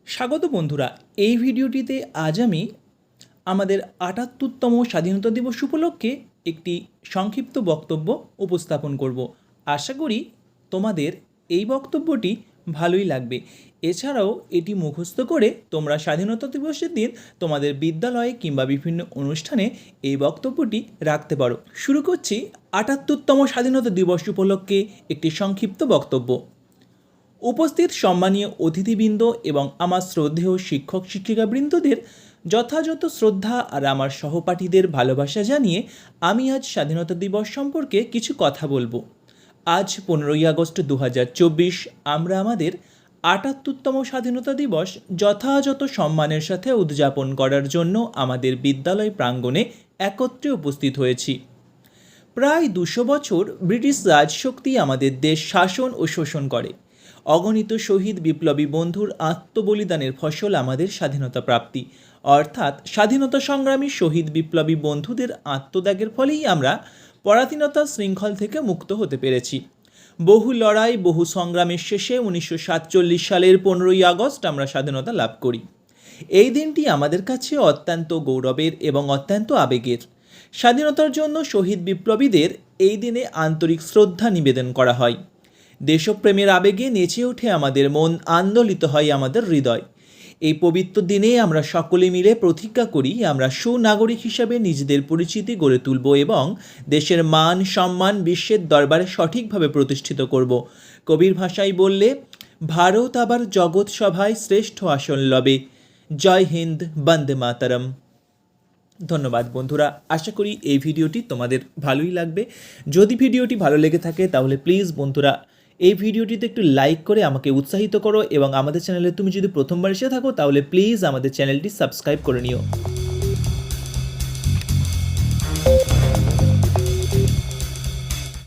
স্বাগত বন্ধুরা, এই ভিডিওটিতে আজ আমি আমাদের ৭৮তম স্বাধীনতা দিবস উপলক্ষে একটি সংক্ষিপ্ত বক্তব্য উপস্থাপন করব। আশা করি তোমাদের এই বক্তব্যটি ভালোই লাগবে। এছাড়াও এটি মুখস্থ করে তোমরা স্বাধীনতা দিবসের দিন তোমাদের বিদ্যালয়ে কিংবা বিভিন্ন অনুষ্ঠানে এই বক্তব্যটি রাখতে পারো। শুরু করছি ৭৮তম স্বাধীনতা দিবস উপলক্ষে একটি সংক্ষিপ্ত বক্তব্য। উপস্থিত সম্মানীয় অতিথিবৃন্দ এবং আমার শ্রদ্ধেয় শিক্ষক শিক্ষিকাবৃন্দদের যথাযথ শ্রদ্ধা আর আমার সহপাঠীদের ভালোবাসা জানিয়ে আমি আজ স্বাধীনতা দিবস সম্পর্কে কিছু কথা বলবো। আজ 15ই আগস্ট 2024 আমরা আমাদের ৭৮তম স্বাধীনতা দিবস যথাযথ সম্মানের সাথে উদযাপন করার জন্য আমাদের বিদ্যালয় প্রাঙ্গণে একত্রে উপস্থিত হয়েছি। প্রায় 200 বছর ব্রিটিশ রাজশক্তি আমাদের দেশ শাসন ও শোষণ করে। অগণিত শহীদ বিপ্লবী বন্ধুর আত্মবলিদানের ফসল আমাদের স্বাধীনতা প্রাপ্তি, অর্থাৎ স্বাধীনতা সংগ্রামী শহীদ বিপ্লবী বন্ধুদের আত্মত্যাগের ফলেই আমরা পরাধীনতার শৃঙ্খল থেকে মুক্ত হতে পেরেছি। বহু লড়াই, বহু সংগ্রামের শেষে 1947 সালের 15ই আগস্ট আমরা স্বাধীনতা লাভ করি। এই দিনটি আমাদের কাছে অত্যন্ত গৌরবের এবং অত্যন্ত আবেগের। স্বাধীনতার জন্য শহীদ বিপ্লবীদের এই দিনে আন্তরিক শ্রদ্ধা নিবেদন করা হয়। দেশপ্রেমের আবেগে নেচে ওঠে আমাদের মন, আন্দোলিত হয় আমাদের হৃদয়। এই পবিত্র দিনে আমরা সকলে মিলে প্রতিজ্ঞা করি আমরা সুনাগরিক হিসাবে নিজেদের পরিচিতি গড়ে তুলব এবং দেশের মান সম্মান বিশ্বের দরবারে সঠিকভাবে প্রতিষ্ঠিত করব। কবির ভাষায় বললে, ভারত আবার জগৎ সভায় শ্রেষ্ঠ আসন লবে। জয় হিন্দ, বন্দে মাতরম। ধন্যবাদ বন্ধুরা, আশা করি এই ভিডিওটি তোমাদের ভালোই লাগবে। যদি ভিডিওটি ভালো লেগে থাকে তাহলে প্লিজ বন্ধুরা এই ভিডিওটিতে একটু লাইক করে আমাকে উৎসাহিত করো এবং আমাদের চ্যানেলে তুমি যদি প্রথমবার এসে থাকো তাহলে প্লিজ আমাদের চ্যানেলটি সাবস্ক্রাইব করে নিও।